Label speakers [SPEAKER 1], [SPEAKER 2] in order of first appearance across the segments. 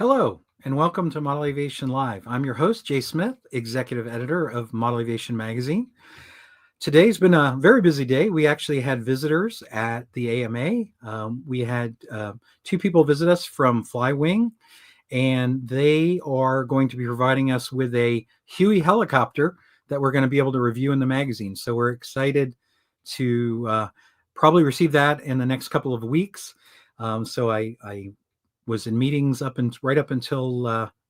[SPEAKER 1] Hello, and welcome to Model Aviation Live. I'm your host, Jay Smith, Executive Editor of Model Aviation Magazine. Today's been a very busy day. We actually had visitors at the AMA. We had two people visit us from Flywing, and they are going to be providing us with a Huey helicopter that we're going to be able to review in the magazine. So we're excited to probably receive that in the next couple of weeks. So I was in meetings right up until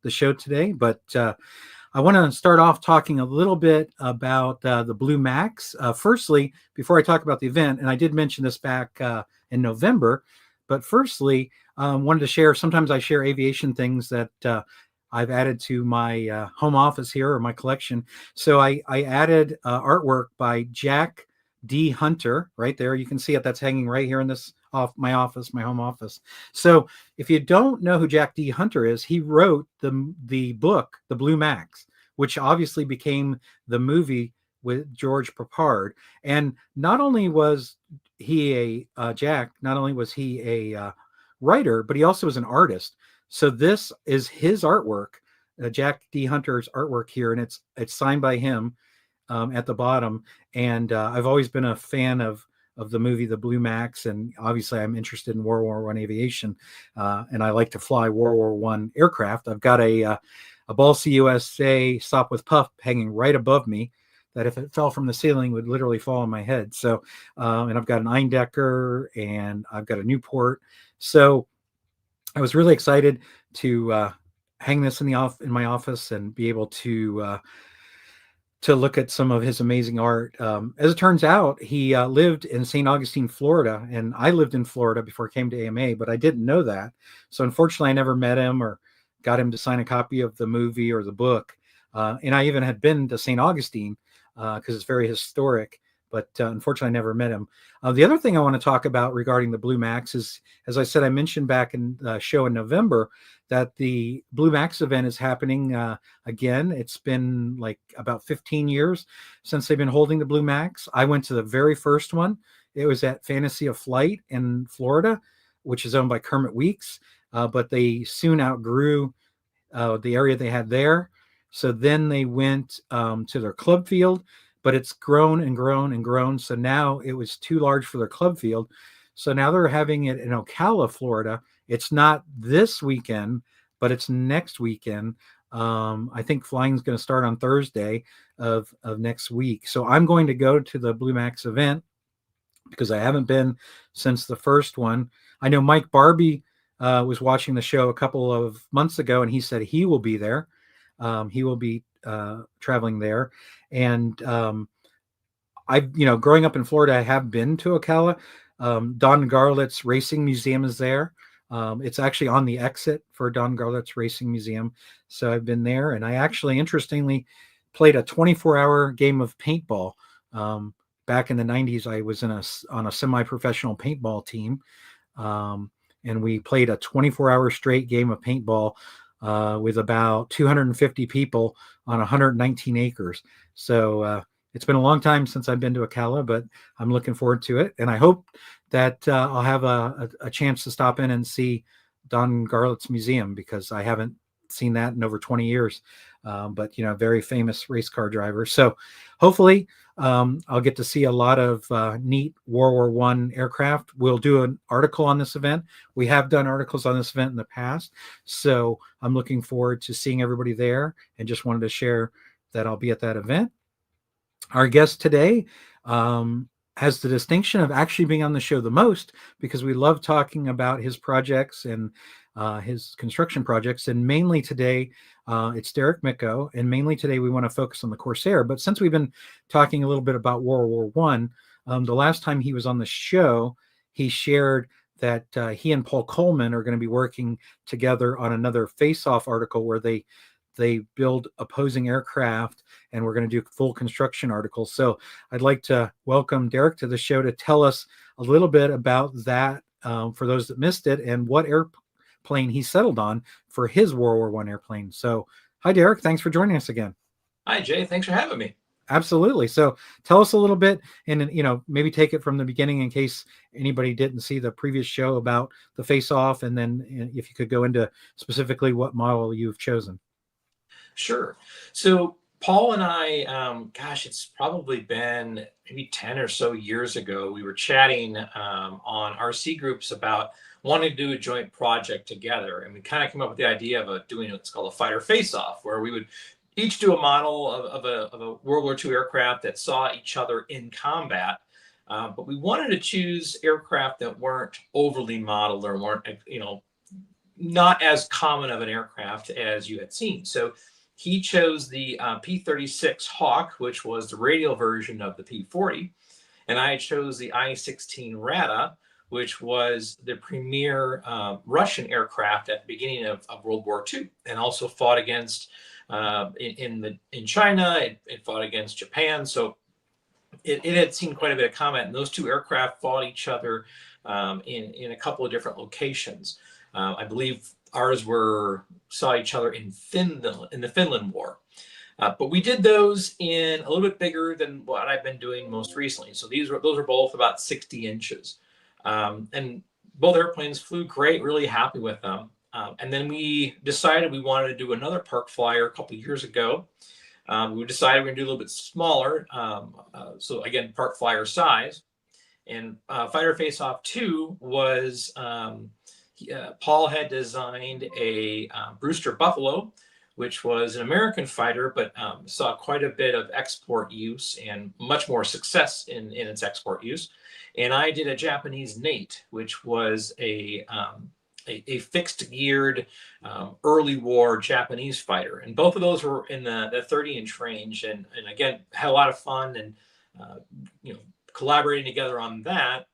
[SPEAKER 1] the show today, but I want to start off talking a little bit about the Blue Max. Firstly, before I talk about the event, and I did mention this back in November, but firstly, wanted to share. Sometimes I share aviation things that I've added to my home office here or my collection. So I added artwork by Jack D. Hunter right there. You can see it. That's hanging right here in this my home office. So if you don't know who Jack D. Hunter is, he wrote the book, The Blue Max, which obviously became the movie with George Papard. And not only was he Jack, not only was he a writer, but he also was an artist. So this is his artwork, Jack D. Hunter's artwork here, and it's signed by him at the bottom. And I've always been a fan of the movie The Blue Max, and obviously I'm interested in World War I aviation, and I like to fly World War I aircraft. I've got a Ball C USA Stop with Puff hanging right above me that if it fell from the ceiling would literally fall on my head. So and I've got an Eindecker and I've got a Newport. So I was really excited to hang this in my office and be able to look at some of his amazing art. As it turns out, he lived in St. Augustine, Florida, and I lived in Florida before I came to AMA, but I didn't know that. So unfortunately, I never met him or got him to sign a copy of the movie or the book. And I even had been to St. Augustine because it's very historic, but unfortunately, I never met him. The other thing I want to talk about regarding the Blue Max is, as I said, I mentioned back in the show in November that the Blue Max event is happening again. It's been like about 15 years since they've been holding the Blue Max. I went to the very first one. It was at Fantasy of Flight in Florida, which is owned by Kermit Weeks, but they soon outgrew the area they had there. So then they went to their club field, but it's grown and grown and grown. So now it was too large for their club field. So now they're having it in Ocala, Florida. It's not this weekend, but it's next weekend. I think flying is going to start on Thursday of next week. So I'm going to go to the Blue Max event because I haven't been since the first one. I know Mike Barbie was watching the show a couple of months ago, and he said he will be there. He will be traveling there. And growing up in Florida, I have been to Ocala. Don Garlett's Racing Museum is there. It's actually on the exit for Don Garlett's Racing Museum. So I've been there, and I actually, interestingly, played a 24-hour game of paintball. Back in the 90s, I was on a semi-professional paintball team, and we played a 24-hour straight game of paintball with about 250 people on 119 acres. So it's been a long time since I've been to Ocala, but I'm looking forward to it. And I hope that I'll have a chance to stop in and see Don Garlett's museum, because I haven't seen that in over 20 years. But, very famous race car driver. So hopefully I'll get to see a lot of neat World War I aircraft. We'll do an article on this event. We have done articles on this event in the past. So I'm looking forward to seeing everybody there, and just wanted to share that I'll be at that event. Our guest today has the distinction of actually being on the show the most, because we love talking about his projects and his construction projects. And mainly today, it's Derek Micko. And mainly today, we want to focus on the Corsair. But since we've been talking a little bit about World War I, the last time he was on the show, he shared that he and Paul Coleman are going to be working together on another face-off article where they build opposing aircraft, and we're going to do full construction articles. So I'd like to welcome Derek to the show to tell us a little bit about that for those that missed it, and what airplane he settled on for his World War I airplane. So hi, Derek. Thanks for joining us again.
[SPEAKER 2] Hi, Jay. Thanks for having me.
[SPEAKER 1] Absolutely. So tell us a little bit, and maybe take it from the beginning in case anybody didn't see the previous show about the face off, and then if you could go into specifically what model you've chosen.
[SPEAKER 2] Sure. So Paul and I, gosh, it's probably been maybe 10 or so years ago. We were chatting on RC groups about wanting to do a joint project together. And we kind of came up with the idea of doing what's called a fighter face-off, where we would each do a model of a World War II aircraft that saw each other in combat. But we wanted to choose aircraft that weren't overly modeled or weren't, not as common of an aircraft as you had seen. So he chose the P-36 Hawk, which was the radial version of the P-40, and I chose the I-16 Rada, which was the premier Russian aircraft at the beginning of World War II, and also fought against in China. It fought against Japan, so it had seen quite a bit of combat, and those two aircraft fought each other in a couple of different locations. I believe ours saw each other in Finland in the Finland War. But we did those in a little bit bigger than what I've been doing most recently. So those are both about 60 inches. And both airplanes flew great, really happy with them. And then we decided we wanted to do another park flyer a couple of years ago. We decided we're going to do a little bit smaller. So again, park flyer size. And Fighter Face Off 2 was Paul had designed a Brewster Buffalo, which was an American fighter, but saw quite a bit of export use and much more success in its export use. And I did a Japanese Nate, which was a fixed geared early war Japanese fighter. And both of those were in the 30-inch range. And again, had a lot of fun and, collaborating together on that.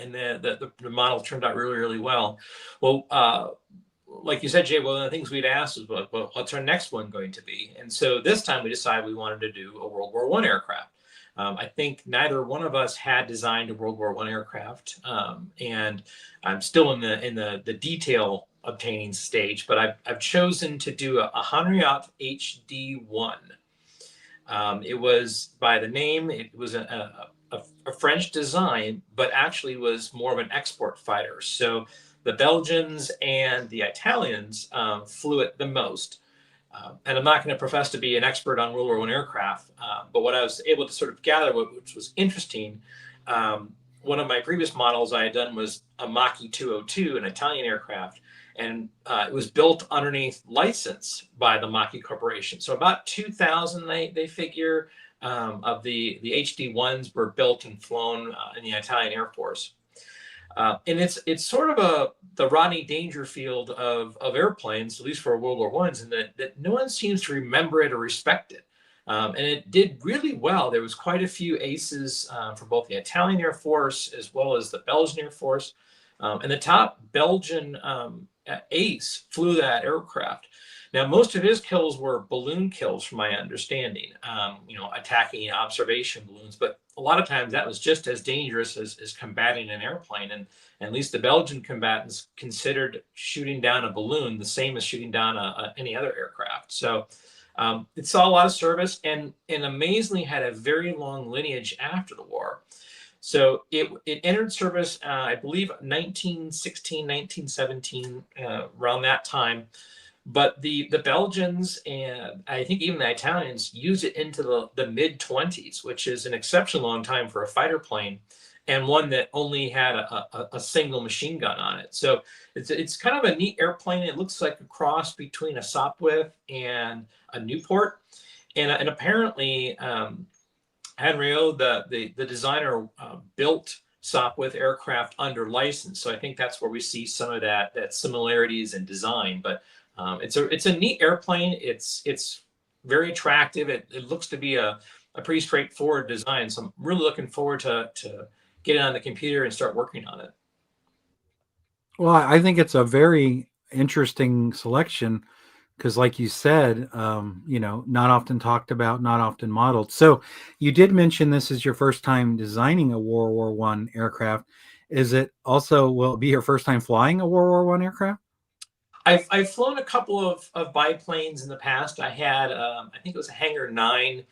[SPEAKER 2] And the model turned out really, really well. Well, like you said, Jay, one of the things we'd asked was, well, what's our next one going to be? And so this time we decided we wanted to do a World War I aircraft. I think neither one of us had designed a World War I aircraft, and I'm still in the detail obtaining stage. But I've chosen to do a Hanriot HD1. It was by the name. It was a French design, but actually was more of an export fighter. So the Belgians and the Italians flew it the most. And I'm not going to profess to be an expert on World War I aircraft, but what I was able to sort of gather, which was interesting, one of my previous models I had done was a Mach-E 202, an Italian aircraft, and it was built underneath license by the Mach-E Corporation. So about 2,000, they figure, of the HD1s were built and flown in the Italian Air Force. And it's sort of the Rodney Dangerfield of airplanes, at least for World War I's, and that no one seems to remember it or respect it. And it did really well. There was quite a few aces for both the Italian Air Force as well as the Belgian Air Force. And the top Belgian ace flew that aircraft. Now, most of his kills were balloon kills, from my understanding, attacking observation balloons. But a lot of times that was just as dangerous as combating an airplane. And at least the Belgian combatants considered shooting down a balloon the same as shooting down any other aircraft. So it saw a lot of service and amazingly had a very long lineage after the war. So it entered service, I believe, 1916, 1917, around that time. But the Belgians and I think even the Italians used it into the mid-20s, which is an exceptionally long time for a fighter plane, and one that only had a single machine gun on it. So it's kind of a neat airplane. It looks like a cross between a Sopwith and a Newport. And apparently, Henriot, the designer, built Sopwith aircraft under license. So I think that's where we see some of that similarities in design. But it's a neat airplane. It's very attractive. It looks to be a pretty straightforward design. So I'm really looking forward to get it on the computer and start working on it.
[SPEAKER 1] Well, I think it's a very interesting selection because, like you said, not often talked about, not often modeled. So, you did mention this is your first time designing a World War One aircraft. Is it also will it be your first time flying a World War One aircraft?
[SPEAKER 2] I've flown a couple of biplanes in the past. I had I think it was a Hangar 9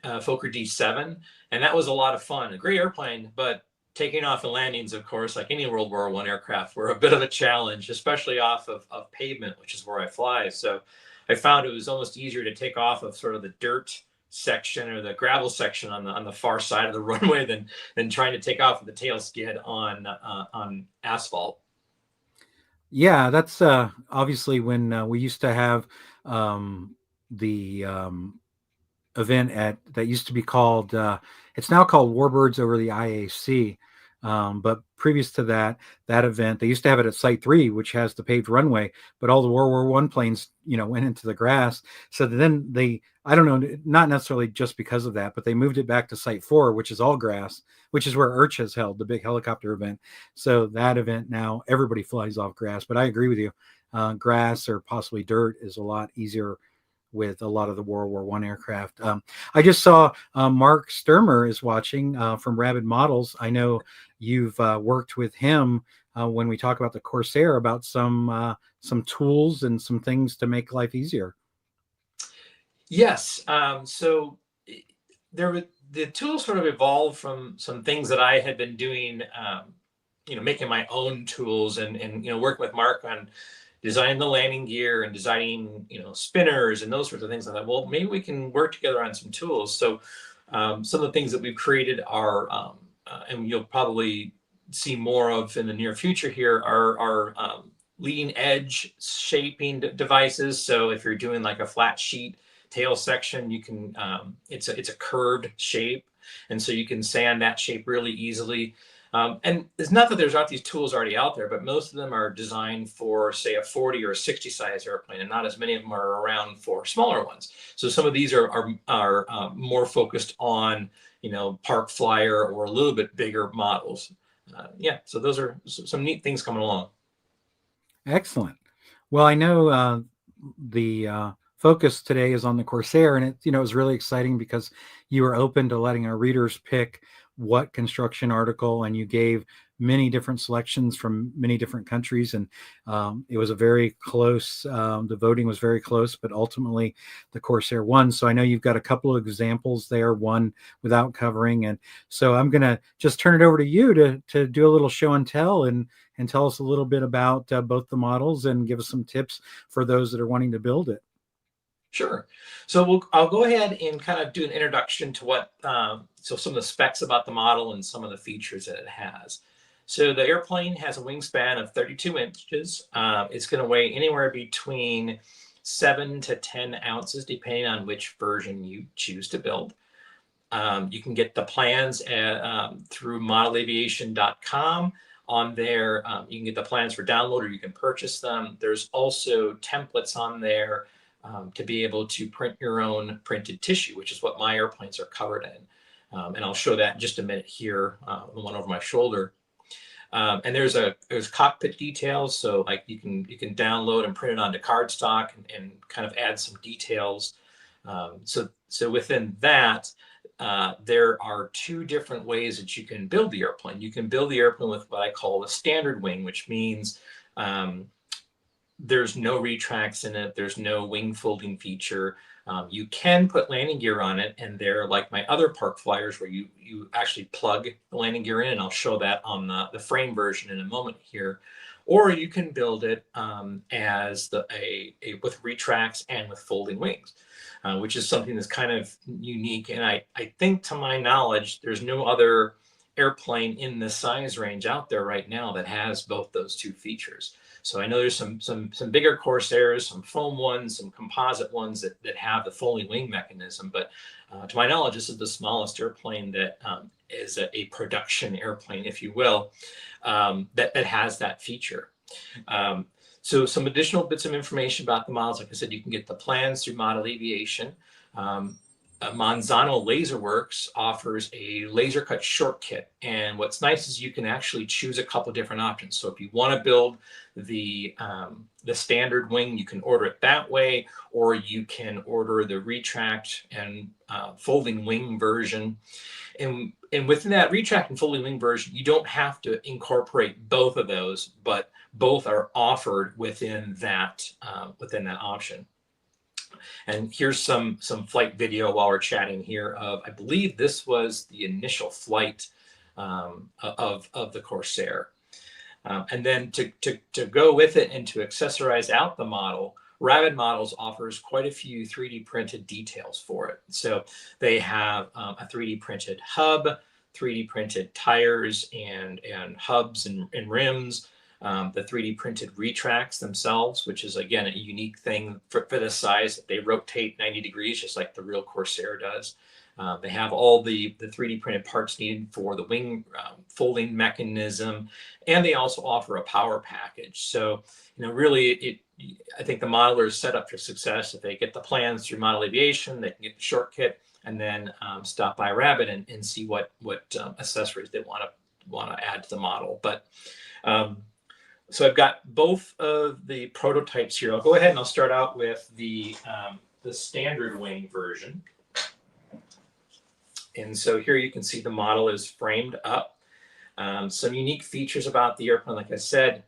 [SPEAKER 2] Fokker D7, and that was a lot of fun. A great airplane, but taking off and landings, of course, like any World War I aircraft, were a bit of a challenge, especially off of pavement, which is where I fly. So I found it was almost easier to take off of sort of the dirt section or the gravel section on the far side of the runway than trying to take off with the tail skid on asphalt.
[SPEAKER 1] Yeah, that's obviously when we used to have the event at that used to be called it's now called Warbirds over the IAC. But previous to that, that event, they used to have it at Site 3, which has the paved runway, but all the World War One planes, went into the grass. So then I don't know, not necessarily just because of that, but they moved it back to Site 4, which is all grass, which is where IRCH has held the big helicopter event. So that event now, everybody flies off grass. But I agree with you. Grass or possibly dirt is a lot easier with a lot of the World War One aircraft. I just saw Mark Sturmer is watching from Rabid Models. I know you've worked with him when we talk about the Corsair about some tools and some things to make life easier.
[SPEAKER 2] Yes. So the tools sort of evolved from some things that I had been doing, making my own tools and working with Mark on designing the landing gear and designing, spinners and those sorts of things. I thought, well, maybe we can work together on some tools. So some of the things that we've created are, and you'll probably see more of in the near future here, are leading edge shaping devices. So if you're doing like a flat sheet tail section, you can, it's a curved shape. And so you can sand that shape really easily. And it's not that there's not these tools already out there, but most of them are designed for, say, a 40 or a 60 size airplane, and not as many of them are around for smaller ones. So some of these are more focused on, park flyer or a little bit bigger models. So those are some neat things coming along.
[SPEAKER 1] Excellent. Well, I know the focus today is on the Corsair, and it was really exciting because you were open to letting our readers pick what construction article, and you gave many different selections from many different countries, and it was a very close. The voting was very close, but ultimately the Corsair won. So I know you've got a couple of examples there, one without covering, and so I'm going to just turn it over to you to do a little show and tell and tell us a little bit about both the models and give us some tips for those that are wanting to build it.
[SPEAKER 2] Sure. So I'll go ahead and kind of do an introduction to what, so some of the specs about the model and some of the features that it has. So the airplane has a wingspan of 32 inches. It's going to weigh anywhere between 7 to 10 ounces, depending on which version you choose to build. You can get the plans through modelaviation.com. On there, you can get the plans for download or you can purchase them. There's also templates on there to be able to print your own printed tissue, which is what my airplanes are covered in. And I'll show that in just a minute here, the one over my shoulder. And there's cockpit details, so like you can download and print it onto cardstock and kind of add some details. So within that, there are two different ways that you can build the airplane. You can build the airplane with what I call a standard wing, which means there's no retracts in it. There's no wing folding feature. You can put landing gear on it, and they're like my other park flyers where you actually plug the landing gear in, and I'll show that on the frame version in a moment here. Or you can build it as with retracts and with folding wings, which is something that's kind of unique. And I think, to my knowledge, there's no other airplane in this size range out there right now that has both those two features. So I know there's some bigger Corsairs, some foam ones, some composite ones that have the folding wing mechanism. But to my knowledge, this is the smallest airplane that is a production airplane, if you will, that has that feature. So some additional bits of information about the models. Like I said, you can get the plans through Model Aviation. Manzano Laserworks offers a laser cut short kit, and what's nice is you can actually choose a couple different options. So if you want to build the standard wing, you can order it that way, or you can order the retract and folding wing version. And within that retract and folding wing version, you don't have to incorporate both of those, but both are offered within that option. And here's some flight video while we're chatting here of, I believe this was the initial flight of the Corsair. And then to go with it and to accessorize out the model, Rabbit Models offers quite a few 3D printed details for it. So they have a 3D printed hub, 3D printed tires and hubs and rims, the 3D printed retracts themselves, which is, again, a unique thing for this size. They rotate 90 degrees, just like the real Corsair does. They have all the 3D printed parts needed for the wing folding mechanism, and they also offer a power package. So, really, I think the modeler is set up for success. If they get the plans through Model Aviation, they can get the short kit, and then stop by Rabbit and see what accessories they want to add to the model. But so I've got both of the prototypes here. I'll go ahead and I'll start out with the standard wing version. And so here you can see the model is framed up. Some unique features about the airplane, like I said,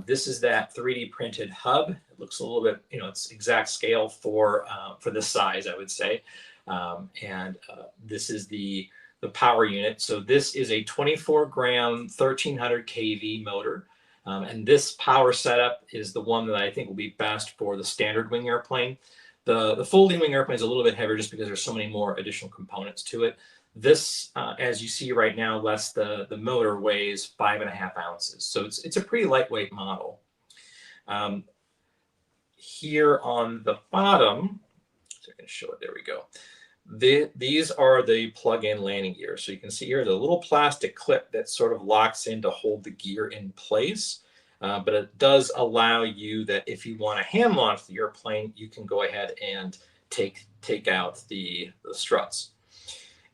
[SPEAKER 2] this is that 3D printed hub. It looks a little bit, it's exact scale for this size, I would say. And this is the power unit. So this is a 24-gram, 1300 kV motor. And this power setup is the one that I think will be best for the standard wing airplane. The folding wing airplane is a little bit heavier just because there's so many more additional components to it. This, as you see right now, the motor weighs 5.5 ounces. So it's a pretty lightweight model. Here on the bottom, so I can show it, there we go. These are the plug-in landing gear. So you can see here the little plastic clip that sort of locks in to hold the gear in place. But it does allow you that if you want to hand launch the airplane, you can go ahead and take out the struts.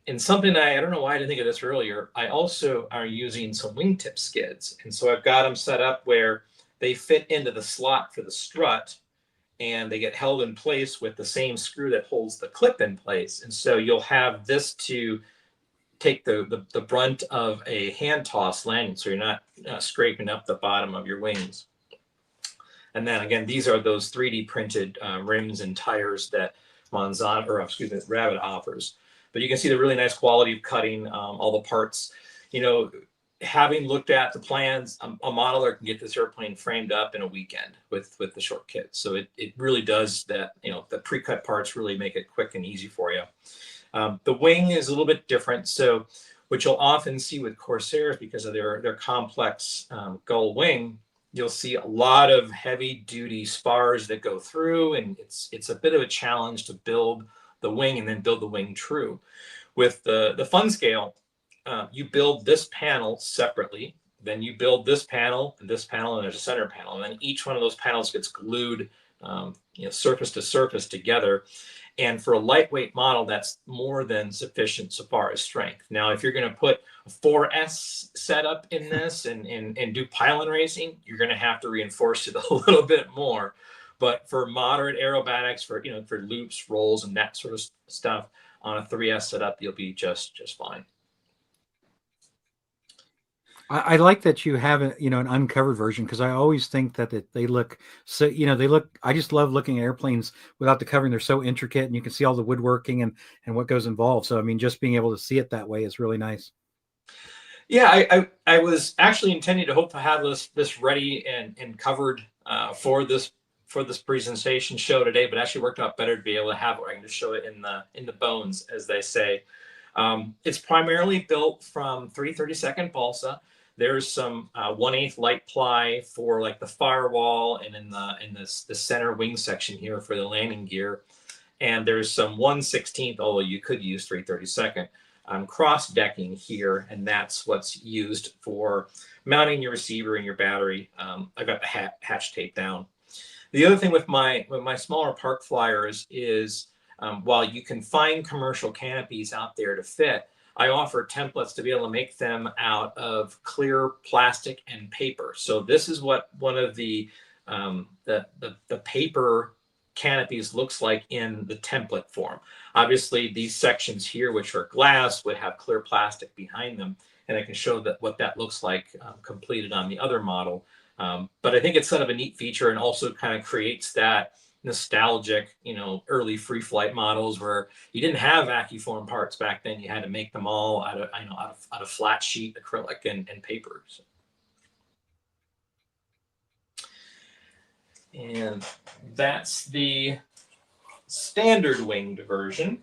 [SPEAKER 2] And something I don't know why I didn't think of this earlier, I also are using some wingtip skids. And so I've got them set up where they fit into the slot for the strut, and they get held in place with the same screw that holds the clip in place. And so you'll have this to take the brunt of a hand toss landing, so you're not scraping up the bottom of your wings. And then again, these are those 3D printed rims and tires that Rabbit offers. But you can see the really nice quality of cutting, all the parts. Having looked at the plans, a modeler can get this airplane framed up in a weekend with the short kit. So it really does that. The pre-cut parts really make it quick and easy for you. The wing is a little bit different. So what you'll often see with Corsairs, because of their complex gull wing, you'll see a lot of heavy duty spars that go through, and it's a bit of a challenge to build the wing and then build the wing true. With the fun scale, you build this panel separately, then you build this panel, and there's a center panel, and then each one of those panels gets glued surface to surface together. And for a lightweight model, that's more than sufficient so far as strength. Now, if you're going to put a 4S setup in this and do pylon racing, you're going to have to reinforce it a little bit more. But for moderate aerobatics, for loops, rolls, and that sort of stuff on a 3S setup, you'll be just fine.
[SPEAKER 1] I like that you have an uncovered version, because I always think that they look so, I just love looking at airplanes without the covering. They're so intricate, and you can see all the woodworking and what goes involved. So, I mean, just being able to see it that way is really nice.
[SPEAKER 2] Yeah, I was actually intending to hope to have this ready and covered for this presentation show today, but actually worked out better to be able to have it. I can just show it in the bones, as they say. It's primarily built from 3/32 balsa. There's some 1/8 light ply for like the firewall and in the center wing section here for the landing gear. And there's some 1/16, although you could use 3/32 cross decking here, and that's what's used for mounting your receiver and your battery. I've got the hatch tape down. The other thing with my smaller park flyers is while you can find commercial canopies out there to fit, I offer templates to be able to make them out of clear plastic and paper. So this is what one of the paper canopies looks like in the template form. Obviously, these sections here, which are glass, would have clear plastic behind them, and I can show what that looks like completed on the other model. But I think it's kind of a neat feature, and also kind of creates that nostalgic, early free flight models where you didn't have vacuum parts back then. You had to make them all out of flat sheet acrylic and paper. And that's the standard winged version.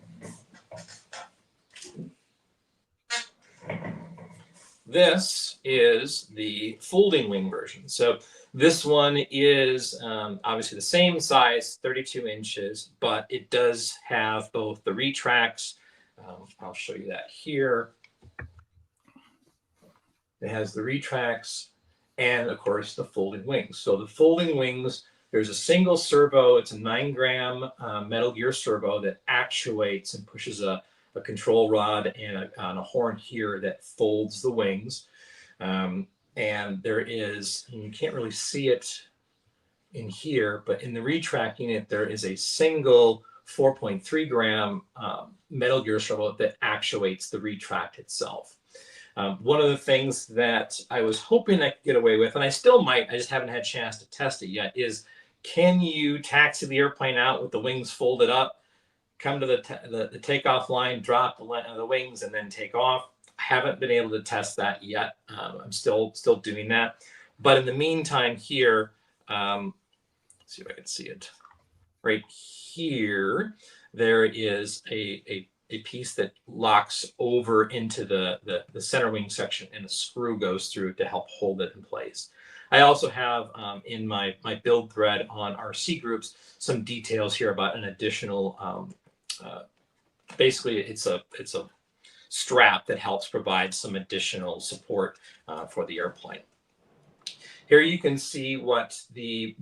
[SPEAKER 2] This is the folding wing version. So this one is obviously the same size, 32 inches, but it does have both the retracts. I'll show you that here. It has the retracts and, of course, the folding wings. So the folding wings, there's a single servo. It's a 9-gram metal gear servo that actuates and pushes a control rod and a horn here that folds the wings. And there is, and you can't really see it in here, but in the retract unit, there is a single 4.3-gram metal gear servo that actuates the retract itself. One of the things that I was hoping I could get away with, and I still might, I just haven't had a chance to test it yet, is can you taxi the airplane out with the wings folded up, come to the takeoff line, drop the wings, and then take off? I haven't been able to test that yet. I'm still doing that. But in the meantime here, let's see if I can see it. Right here, there is a piece that locks over into the center wing section, and a screw goes through to help hold it in place. I also have in my build thread on RC groups some details here about an additional, basically it's a strap that helps provide some additional support for the airplane. Here you can see what the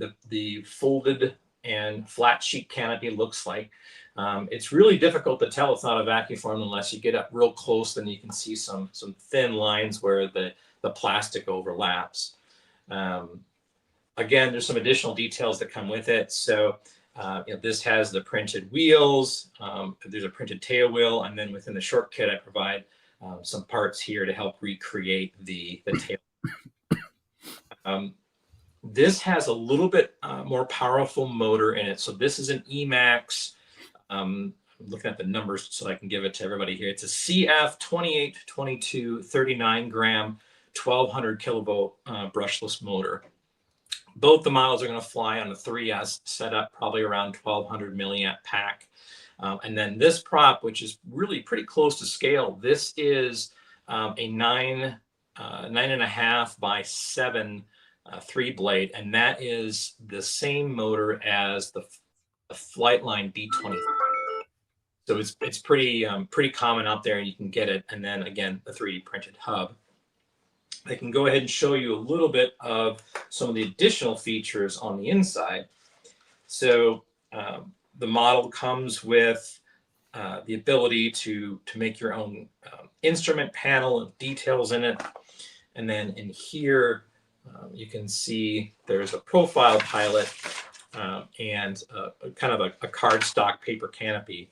[SPEAKER 2] folded and flat sheet canopy looks like. It's really difficult to tell it's not a vacuum form unless you get up real close. Then you can see some thin lines where the plastic overlaps. Again, there's some additional details that come with it. So this has the printed wheels. There's a printed tail wheel, and then within the short kit, I provide some parts here to help recreate the tail. This has a little bit more powerful motor in it. So this is an Emax. I'm looking at the numbers so I can give it to everybody here. It's a CF 2822 39-gram 1200 kilovolt brushless motor. Both the models are going to fly on a 3S setup, probably around 1200 milliamp pack. And then this prop, which is really pretty close to scale, this is a 9.5 by 7 3-blade, and that is the same motor as the Flightline D20. So it's pretty common out there, and you can get it. And then again, the 3D printed hub. I can go ahead and show you a little bit of some of the additional features on the inside. So the model comes with the ability to make your own instrument panel and details in it. And then in here, you can see there's a profile pilot and kind of a cardstock paper canopy.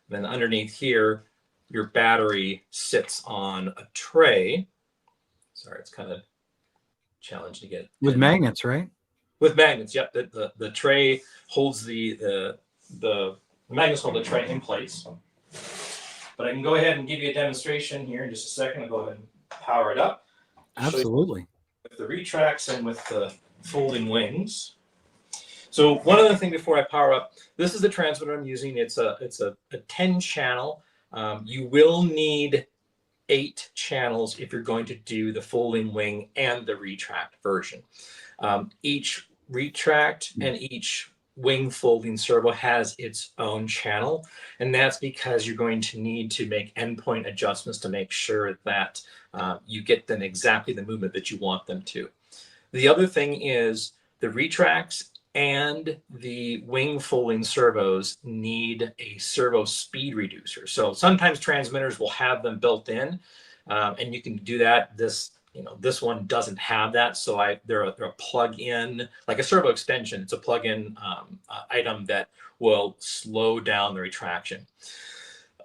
[SPEAKER 2] Then underneath here, your battery sits on a tray. Sorry, it's kind of challenging to get.
[SPEAKER 1] With magnets, right?
[SPEAKER 2] With magnets, yep. The tray holds the magnets hold the tray in place. But I can go ahead and give you a demonstration here in just a second. I'll go ahead and power it up.
[SPEAKER 1] Absolutely.
[SPEAKER 2] With the retracts and with the folding wings. So one other thing before I power up, this is the transmitter I'm using. It's a 10 channel. You will need 8 channels if you're going to do the folding wing and the retract version. Each retract and each wing folding servo has its own channel, and that's because you're going to need to make endpoint adjustments to make sure that you get them exactly the movement that you want them to. The other thing is the retracts and the wing folding servos need a servo speed reducer. So sometimes transmitters will have them built in, and you can do that. This one doesn't have that, so they're a plug-in, like a servo extension. It's a plug-in item that will slow down the retraction.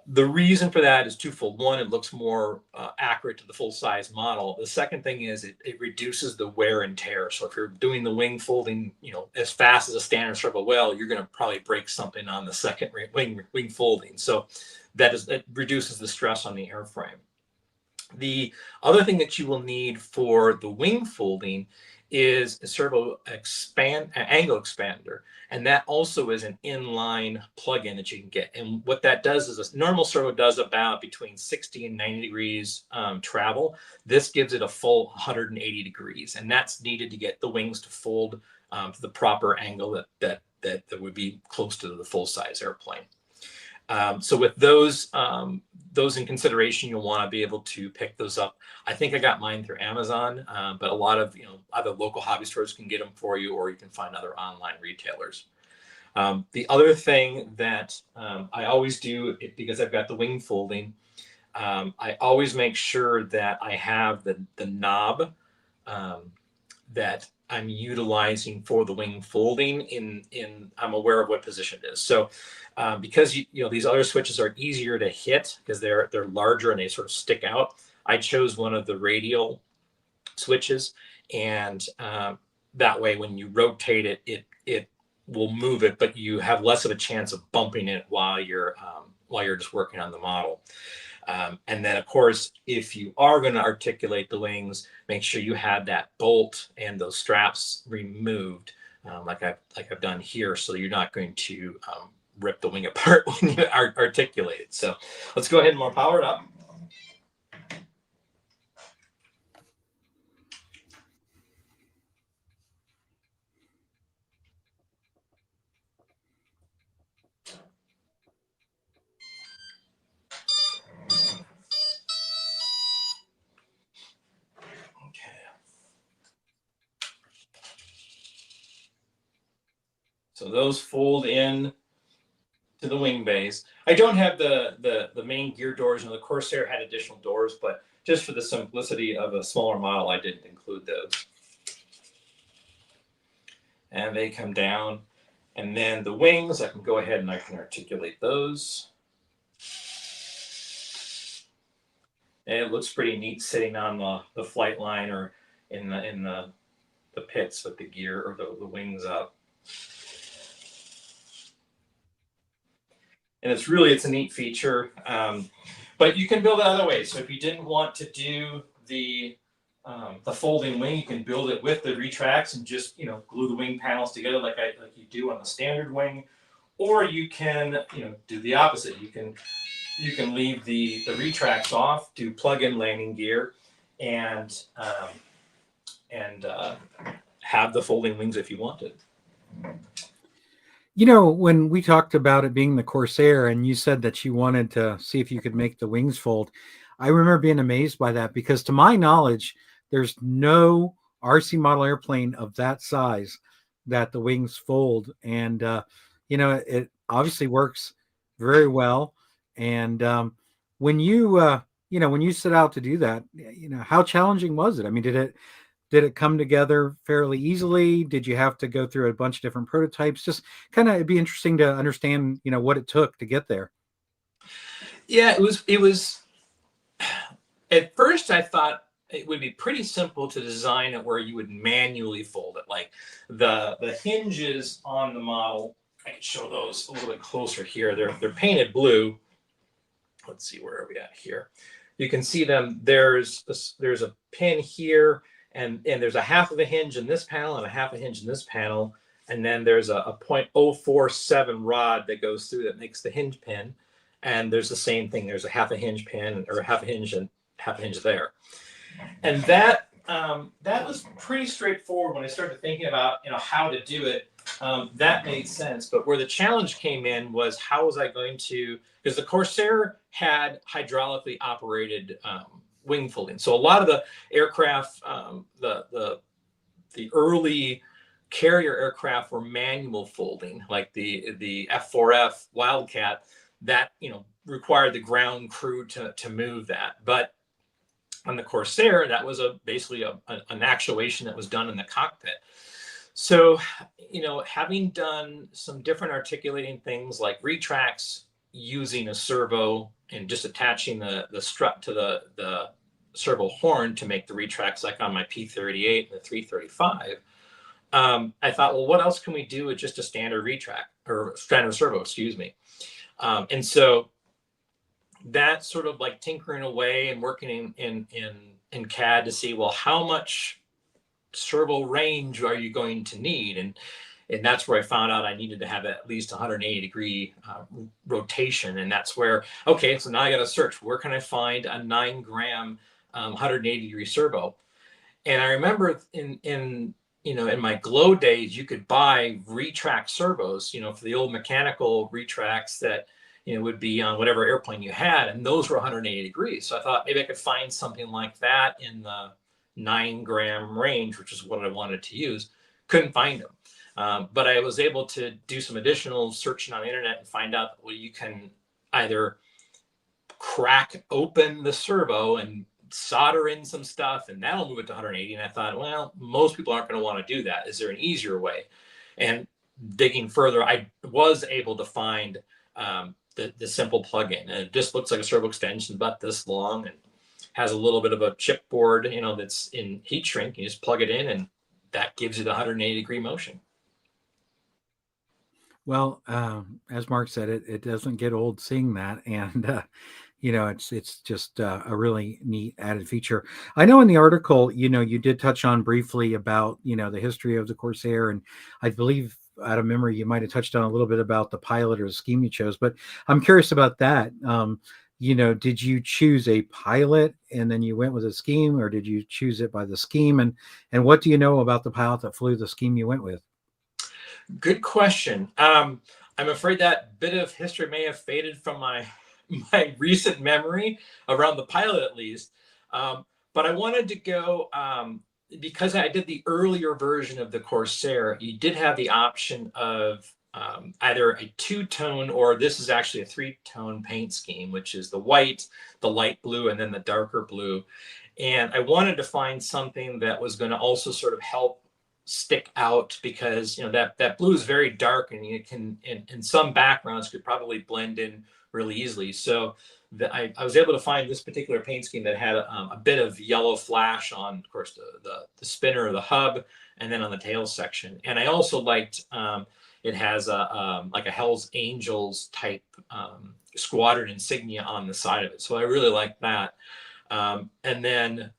[SPEAKER 2] The reason for that is twofold. One, it looks more accurate to the full size model. The second thing is it reduces the wear and tear. So if you're doing the wing folding, as fast as a standard servo well, you're going to probably break something on the second wing folding. So it reduces the stress on the airframe. The other thing that you will need for the wing folding is a servo angle expander, and that also is an inline plug-in that you can get. And what that does is a normal servo does about between 60 and 90 degrees travel. This gives it a full 180 degrees, and that's needed to get the wings to fold to the proper angle that would be close to the full-size airplane. So with those in consideration, you'll want to be able to pick those up. I think I got mine through Amazon, but a lot of other local hobby stores can get them for you, or you can find other online retailers. The other thing that I always do, because I've got the wing folding, I always make sure that I have the knob that I'm utilizing for the wing folding I'm aware of what position it is. So because these other switches are easier to hit because they're larger and they sort of stick out, I chose one of the radial switches, and that way when you rotate it will move it, but you have less of a chance of bumping it while you're just working on the model. And then, of course, if you are going to articulate the wings, make sure you have that bolt and those straps removed, like I've done here, so you're not going to rip the wing apart when you articulate it. So let's go ahead and power it up. So those fold in to the wing bays. I don't have the main gear doors, and the Corsair had additional doors, but just for the simplicity of a smaller model, I didn't include those. And they come down, and then the wings, I can go ahead and I can articulate those. And it looks pretty neat sitting on the flight line or in the pits with the gear or the wings up. And it's a neat feature, but you can build it other ways. So if you didn't want to do the folding wing, you can build it with the retracts and just glue the wing panels together like you do on the standard wing, or you can do the opposite. You can leave the retracts off, do plug-in landing gear, and have the folding wings if you wanted.
[SPEAKER 1] When we talked about it being the Corsair and you said that you wanted to see if you could make the wings fold, I remember being amazed by that because to my knowledge, there's no RC model airplane of that size that the wings fold. And, it obviously works very well. And when you set out to do that, how challenging was it? I mean, did it come together fairly easily? Did you have to go through a bunch of different prototypes? Just kind of, it'd be interesting to understand, what it took to get there.
[SPEAKER 2] Yeah, it was. At first, I thought it would be pretty simple to design it where you would manually fold it. Like the hinges on the model, I can show those a little bit closer here. They're painted blue. Let's see, where are we at here? You can see them. There's a pin here. And there's a half of a hinge in this panel and a half a hinge in this panel. And then there's a 0.047 rod that goes through that makes the hinge pin. And there's the same thing. There's a half a hinge pin or half a hinge and half a hinge there. And that was pretty straightforward when I started thinking about how to do it. That made sense. But where the challenge came in was how was I going to, because the Corsair had hydraulically operated wing folding. So a lot of the aircraft, the early carrier aircraft were manual folding, like the F4F Wildcat, that required the ground crew to move that. But on the Corsair, that was basically an actuation that was done in the cockpit. So having done some different articulating things like retracts using a servo and just attaching the strut to the servo horn to make the retracts like on my P38 and the 335. I thought, well, what else can we do with just a standard retract or standard servo, excuse me. And so that sort of like tinkering away and working in CAD to see, well, how much servo range are you going to need? And that's where I found out I needed to have at least 180-degree rotation. And that's where, okay, so now I got to search, where can I find a 9-gram 180-degree servo? And I remember in my glow days, you could buy retract servos, for the old mechanical retracts that, would be on whatever airplane you had. And those were 180 degrees. So I thought maybe I could find something like that in the 9-gram range, which is what I wanted to use. Couldn't find them. But I was able to do some additional searching on the internet and find out, well, you can either crack open the servo and solder in some stuff, and that'll move it to 180. And I thought, well, most people aren't going to want to do that. Is there an easier way? And digging further, I was able to find the simple plug-in. And it just looks like a servo extension about this long and has a little bit of a chipboard, that's in heat shrink. You just plug it in, and that gives you the 180-degree motion.
[SPEAKER 1] Well, as Mark said, it doesn't get old seeing that, and it's just a really neat added feature. I know in the article, you did touch on briefly about the history of the Corsair, and I believe out of memory you might have touched on a little bit about the pilot or the scheme you chose. But I'm curious about that. Did you choose a pilot and then you went with a scheme, or did you choose it by the scheme? And what do you know about the pilot that flew the scheme you went with?
[SPEAKER 2] Good question. I'm afraid that bit of history may have faded from my recent memory around the pilot, at least. But I wanted to go because I did the earlier version of the Corsair. You did have the option of either a 2-tone, or this is actually a 3-tone paint scheme, which is the white, the light blue, and then the darker blue. And I wanted to find something that was going to also sort of help stick out, because that blue is very dark, and it can in some backgrounds could probably blend in really easily. So I was able to find this particular paint scheme that had a bit of yellow flash on, of course, the spinner or the hub, and then on the tail section. And I also liked it has like a Hell's Angels type squadron insignia on the side of it. So I really liked that. And then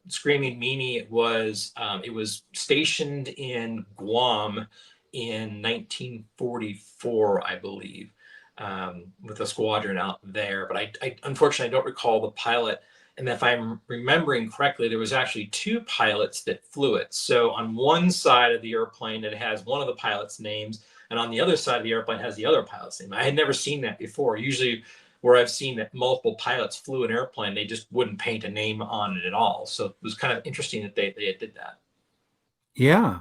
[SPEAKER 2] Screaming Meanie was stationed in Guam in 1944, I believe, with a squadron out there. But I unfortunately I don't recall the pilot. And if I'm remembering correctly, there was actually 2 pilots that flew it. So on one side of the airplane, it has one of the pilots' names, and on the other side of the airplane has the other pilot's name. I had never seen that before. Usually where I've seen that multiple pilots flew an airplane, they just wouldn't paint a name on it at all. So it was kind of interesting that they did that.
[SPEAKER 1] Yeah,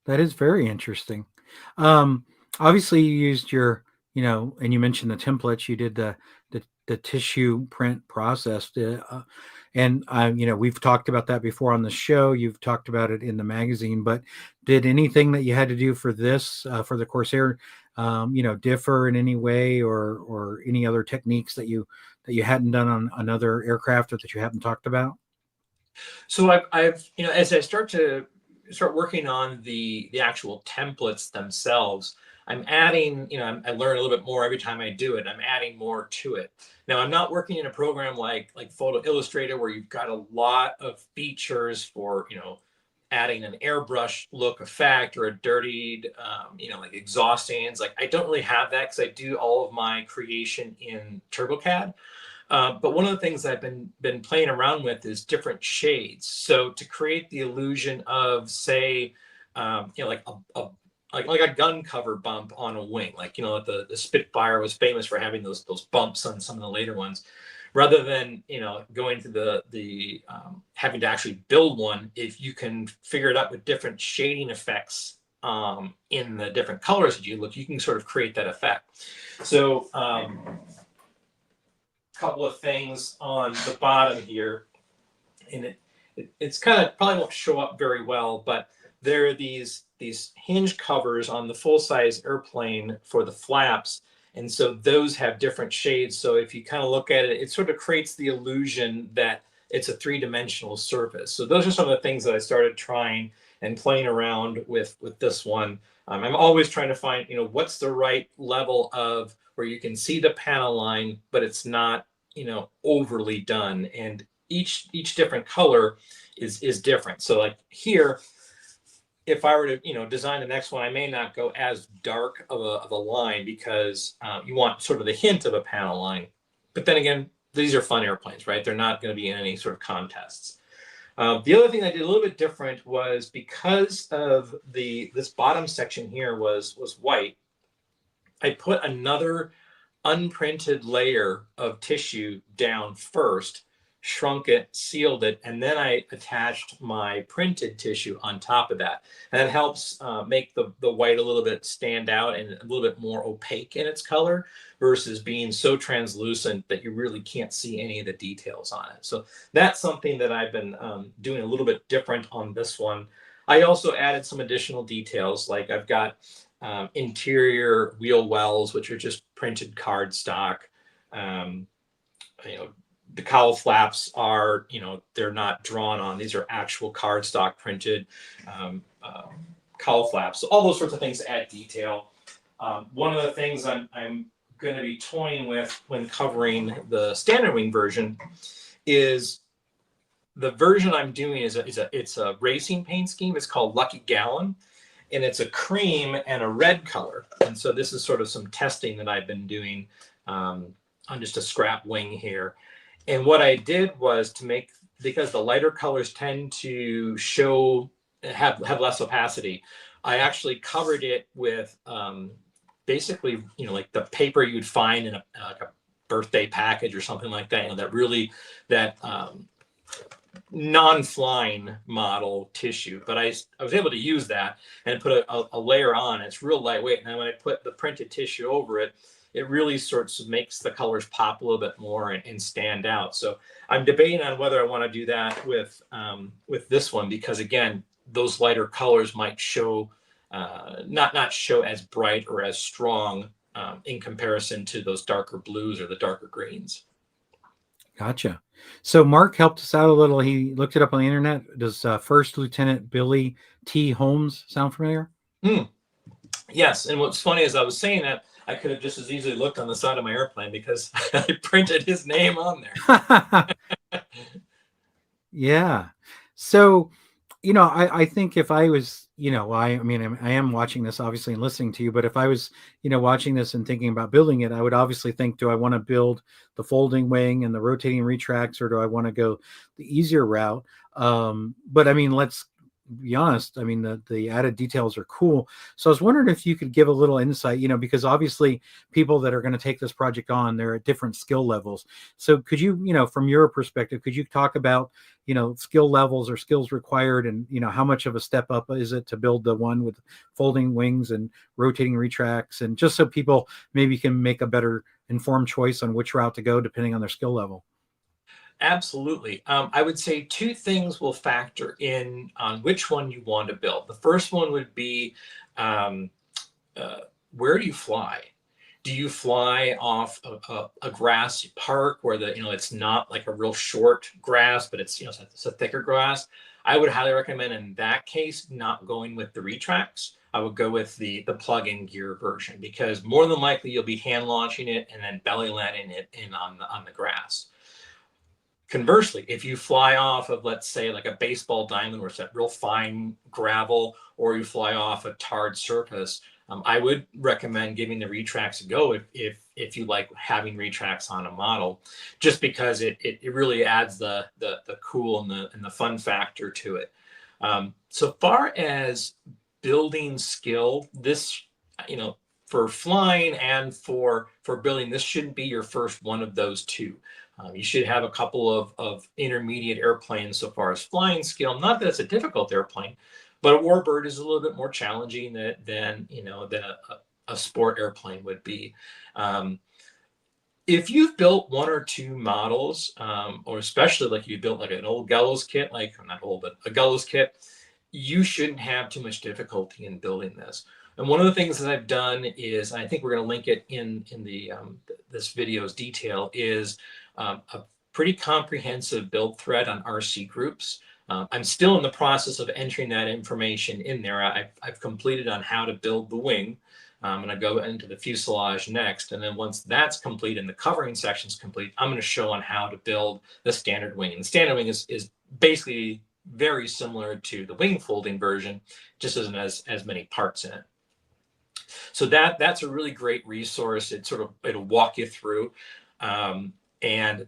[SPEAKER 1] that is very interesting. Obviously, you used your, and you mentioned the templates. You did the tissue print process, and we've talked about that before on the show. You've talked about it in the magazine. But did anything that you had to do for this, for the Corsair, differ in any way, or any other techniques that you hadn't done on another aircraft, or that you haven't talked about?
[SPEAKER 2] So I've as I start working on the actual templates themselves, I'm adding, I learn a little bit more every time I do it. I'm adding more to it. Now, I'm not working in a program like Photo Illustrator, where you've got a lot of features for, adding an airbrush look effect or a dirtied, like exhaust fans. Like, I don't really have that because I do all of my creation in TurboCAD. But one of the things I've been playing around with is different shades. So to create the illusion of, say, like a gun cover bump on a wing, like the Spitfire was famous for having those bumps on some of the later ones. Rather than going to the having to actually build one, if you can figure it out with different shading effects in the different colors that you look, you can sort of create that effect. So couple of things on the bottom here, and it's kind of probably won't show up very well, but there are these hinge covers on the full-size airplane for the flaps, And so those have different shades. So if you kind of look at it, it sort of creates the illusion that it's a three-dimensional surface. So those are some of the things that I started trying and playing around with this one. I'm always trying to find, what's the right level of where you can see the panel line, but it's not, overly done. And each different color is different. So like here, if I were to, design the next one, I may not go as dark of a line because you want sort of the hint of a panel line. But then again, these are fun airplanes, right? They're not going to be in any sort of contests. The other thing I did a little bit different was because of this bottom section here was white, I put another unprinted layer of tissue down first, shrunk it, sealed it, and then I attached my printed tissue on top of that. And that helps make the white a little bit stand out and a little bit more opaque in its color versus being so translucent that you really can't see any of the details on it. So that's something that I've been doing a little bit different on this one. I also added some additional details, like I've got interior wheel wells, which are just printed cardstock. The cowl flaps are, they're not drawn on. These are actual cardstock printed cowl flaps. So all those sorts of things add detail. One of the things I'm going to be toying with when covering the standard wing version is the version I'm doing it's a racing paint scheme. It's called Lucky Gallon. And it's a cream and a red color. And so this is sort of some testing that I've been doing on just a scrap wing here. And what I did was because the lighter colors tend to have less opacity, I actually covered it with basically, like the paper you'd find in a birthday package or something like that, that non-flying model tissue, but I was able to use that and put a layer on. It's real lightweight, and then when I put the printed tissue over it, it really sort of makes the colors pop a little bit more and stand out. So I'm debating on whether I want to do that with this one, because again, those lighter colors might show not show as bright or as strong in comparison to those darker blues or the darker greens.
[SPEAKER 1] Gotcha. So Mark helped us out a little. He looked it up on the internet. Does First Lieutenant Billy T. Holmes sound familiar?
[SPEAKER 2] Yes. And what's funny is I was saying that I could have just as easily looked on the side of my airplane because I printed his name on there.
[SPEAKER 1] Yeah. So, I think if I was, I am watching this obviously and listening to you, but if I was, watching this and thinking about building it, I would obviously think, do I want to build the folding wing and the rotating retracts, or do I want to go the easier route? But I mean, let's be honest. I mean, the added details are cool. So I was wondering if you could give a little insight, because obviously people that are going to take this project on, they're at different skill levels. So could you, from your perspective, could you talk about, skill levels or skills required, and, how much of a step up is it to build the one with folding wings and rotating retracts, and just so people maybe can make a better informed choice on which route to go depending on their skill level?
[SPEAKER 2] Absolutely. I would say two things will factor in on which one you want to build. The first one would be where do you fly? Do you fly off a grass park where it's not like a real short grass, but it's it's a thicker grass? I would highly recommend in that case not going with the retracts. I would go with the plug-in gear version, because more than likely you'll be hand launching it and then belly landing it in on the grass. Conversely, if you fly off of, let's say, like a baseball diamond where it's that real fine gravel, or you fly off a tarred surface, I would recommend giving the retracts a go if you like having retracts on a model, just because it really adds the cool and the fun factor to it. So far as building skill, this, for flying and for building, this shouldn't be your first one of those two. You should have a couple of intermediate airplanes so far as flying skill. Not that it's a difficult airplane, but a warbird is a little bit more challenging than a sport airplane would be. If you've built one or two models, or especially like you built like an old Gallows kit, like not old, but a Gallows kit, you shouldn't have too much difficulty in building this. And one of the things that I've done is, and I think we're going to link it in the this video's detail, is a pretty comprehensive build thread on RC groups. I'm still in the process of entering that information in there. I've completed on how to build the wing, and I go into the fuselage next. And then once that's complete and the covering section is complete, I'm going to show on how to build the standard wing. And the standard wing is basically very similar to the wing folding version, just isn't as many parts in it. So that's a really great resource. It'll walk you through. And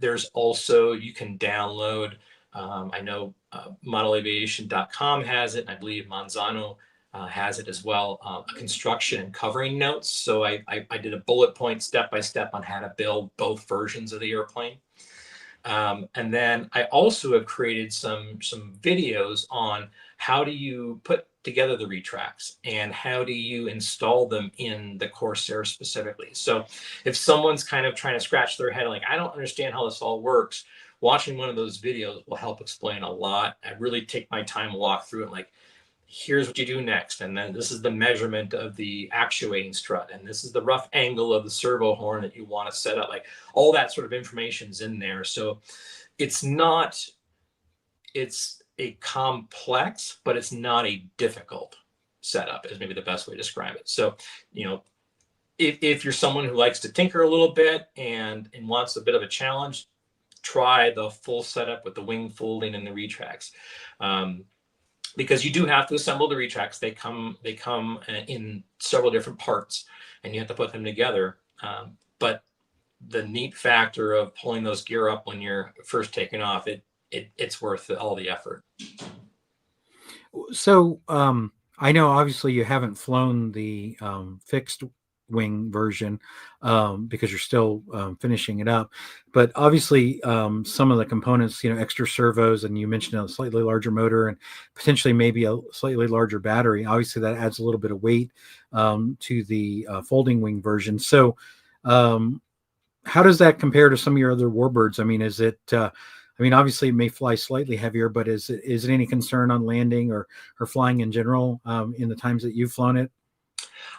[SPEAKER 2] there's also, you can download, I know modelaviation.com has it, and I believe Manzano has it as well, construction and covering notes. So I did a bullet point step-by-step on how to build both versions of the airplane. And then I also have created some videos on how do you put together the retracts and how do you install them in the Corsair specifically. So if someone's kind of trying to scratch their head, like, I don't understand how this all works, watching one of those videos will help explain a lot. I really take my time to walk through it, like, here's what you do next. And then this is the measurement of the actuating strut. And this is the rough angle of the servo horn that you want to set up. Like, all that sort of information's in there. So it's a complex, but it's not a difficult setup, is maybe the best way to describe it. So, if you're someone who likes to tinker a little bit and wants a bit of a challenge, try the full setup with the wing folding and the retracts. Because you do have to assemble the retracts. They come in several different parts, and you have to put them together. But the neat factor of pulling those gear up when you're first taking off, it's worth all the effort.
[SPEAKER 1] So I know obviously you haven't flown the fixed wing version because you're still finishing it up, but obviously some of the components, extra servos, and you mentioned a slightly larger motor and potentially maybe a slightly larger battery. Obviously that adds a little bit of weight to the folding wing version. So how does that compare to some of your other warbirds? I mean, is it obviously it may fly slightly heavier, but is it any concern on landing or flying in general in the times that you've flown it?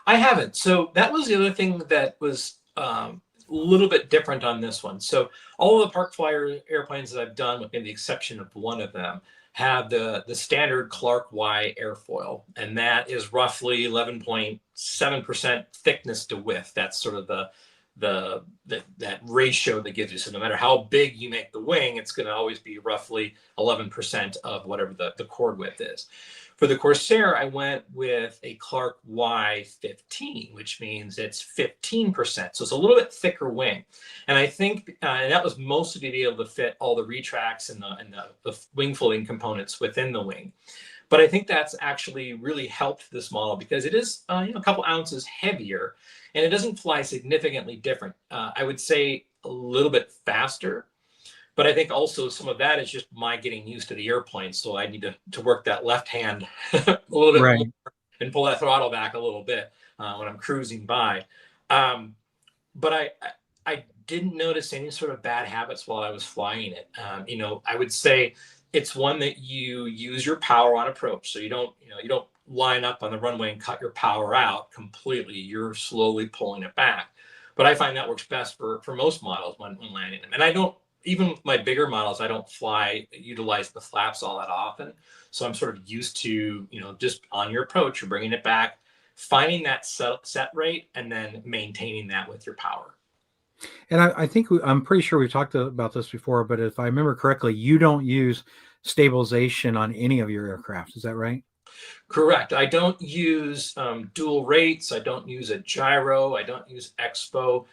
[SPEAKER 2] I haven't. So that was the other thing that was a little bit different on this one. So all of the park flyer airplanes that I've done, with maybe the exception of one of them, have the standard Clark Y airfoil, and that is roughly 11.7% thickness to width. That's sort of that ratio that gives you. So no matter how big you make the wing, it's going to always be roughly 11% of whatever the chord width is. For the Corsair, I went with a Clark Y15, which means it's 15%. So it's a little bit thicker wing. And I think, and that was mostly to be able to fit all the retracts and the wing folding components within the wing. But I think that's actually really helped this model because it is a couple ounces heavier, and it doesn't fly significantly different. I would say a little bit faster. But I think also some of that is just my getting used to the airplane. So I need to work that left hand a little bit more and pull that throttle back a little bit when I'm cruising by. But I didn't notice any sort of bad habits while I was flying it. I would say it's one that you use your power on approach. So you don't line up on the runway and cut your power out completely. You're slowly pulling it back. But I find that works best for most models when landing them. And I don't, even with my bigger models, I don't utilize the flaps all that often. So I'm sort of used to, just on your approach, you're bringing it back, finding that set rate, and then maintaining that with your power.
[SPEAKER 1] And I think I'm pretty sure we've talked about this before, but if I remember correctly, you don't use stabilization on any of your aircraft. Is that right?
[SPEAKER 2] Correct. I don't use dual rates. I don't use a gyro. I don't use expo.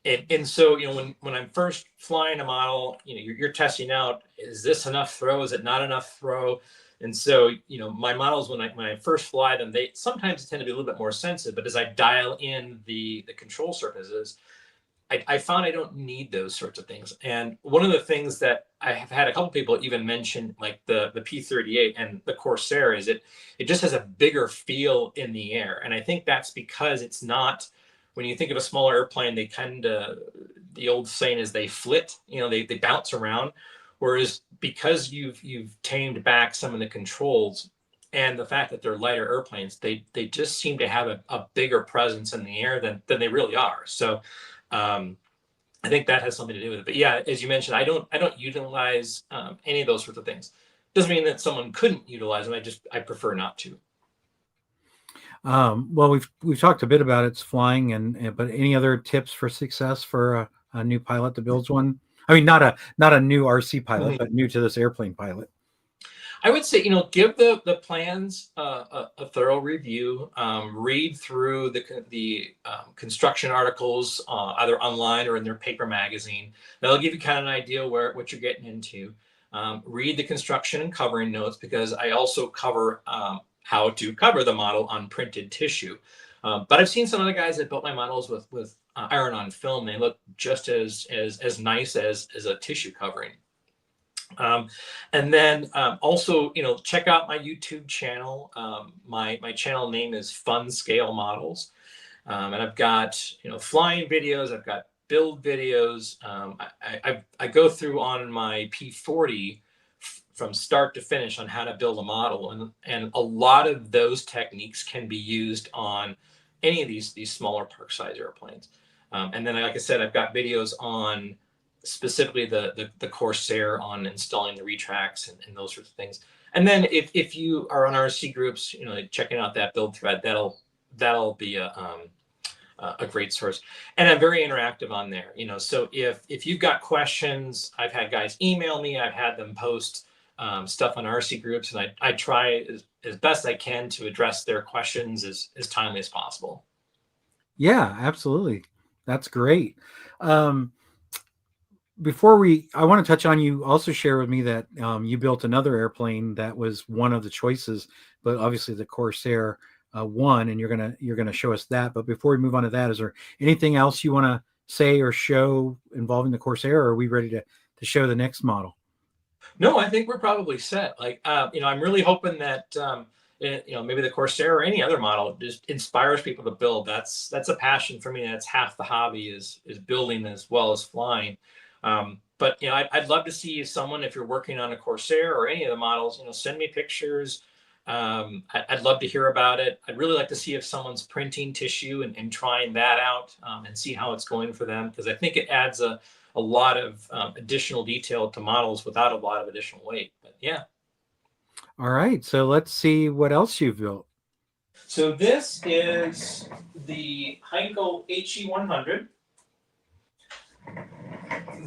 [SPEAKER 2] And so, when I'm first flying a model, you're testing out, is this enough throw? Is it not enough throw? And so, my models, when I first fly them, they sometimes tend to be a little bit more sensitive, but as I dial in the control surfaces, I found I don't need those sorts of things. And one of the things that I have had a couple people even mention, like the P-38 and the Corsair, is it just has a bigger feel in the air. And I think that's because it's not, when you think of a smaller airplane, they the old saying is they flit, they bounce around. Whereas because you've tamed back some of the controls and the fact that they're lighter airplanes, they just seem to have a bigger presence in the air than they really are. So I think that has something to do with it. But yeah, as you mentioned, I don't utilize any of those sorts of things. Doesn't mean that someone couldn't utilize them. I prefer not to.
[SPEAKER 1] Well, we've talked a bit about its flying, but any other tips for success for a new pilot that builds one? I mean, not a new RC pilot, but new to this airplane pilot.
[SPEAKER 2] I would say, give the plans a thorough review. Read through the construction articles, either online or in their paper magazine. That'll give you kind of an idea what you're getting into. Read the construction and covering notes, because I also cover how to cover the model on printed tissue. But I've seen some other guys that built my models with iron-on film. They look just as nice as a tissue covering. And then also, check out my YouTube channel. My channel name is Fun Scale Models. And I've got, flying videos. I've got build videos. I go through on my P40 from start to finish on how to build a model. And a lot of those techniques can be used on any of these smaller park size airplanes. And then, like I said, I've got videos on specifically the Corsair on installing the retracts and those sorts of things. And then if you are on RC groups, checking out that build thread, that'll be a great source. And I'm very interactive on there. So if you've got questions, I've had guys email me, I've had them post stuff on RC groups, and I try as best I can to address their questions as timely as possible.
[SPEAKER 1] Yeah, absolutely. That's great. I want to touch on, you also share with me that you built another airplane that was one of the choices, but obviously the Corsair won, and you're gonna show us that. But before we move on to that, is there anything else you want to say or show involving the Corsair, or are we ready to show the next model?
[SPEAKER 2] No, I think we're probably set. I'm really hoping that maybe the Corsair or any other model just inspires people to build. That's a passion for me. That's half the hobby is building as well as flying. But I'd love to see someone, if you're working on a Corsair or any of the models, send me pictures. I'd love to hear about it. I'd really like to see if someone's printing tissue and trying that out and see how it's going for them, because I think it adds a lot of additional detail to models without a lot of additional weight. But yeah.
[SPEAKER 1] All right, so let's see what else you've built.
[SPEAKER 2] So this is the Heinkel HE100.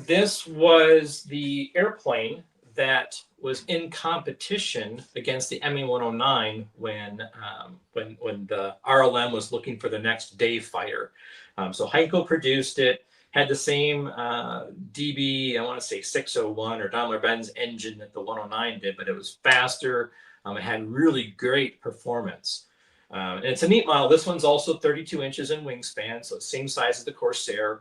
[SPEAKER 2] This was the airplane that was in competition against the ME-109 when the RLM was looking for the next day fighter. So Heinkel produced it, had the same DB, I want to say 601 or Daimler-Benz engine that the 109 did, but it was faster. It had really great performance. And it's a neat model. This one's also 32 inches in wingspan, so it's same size as the Corsair.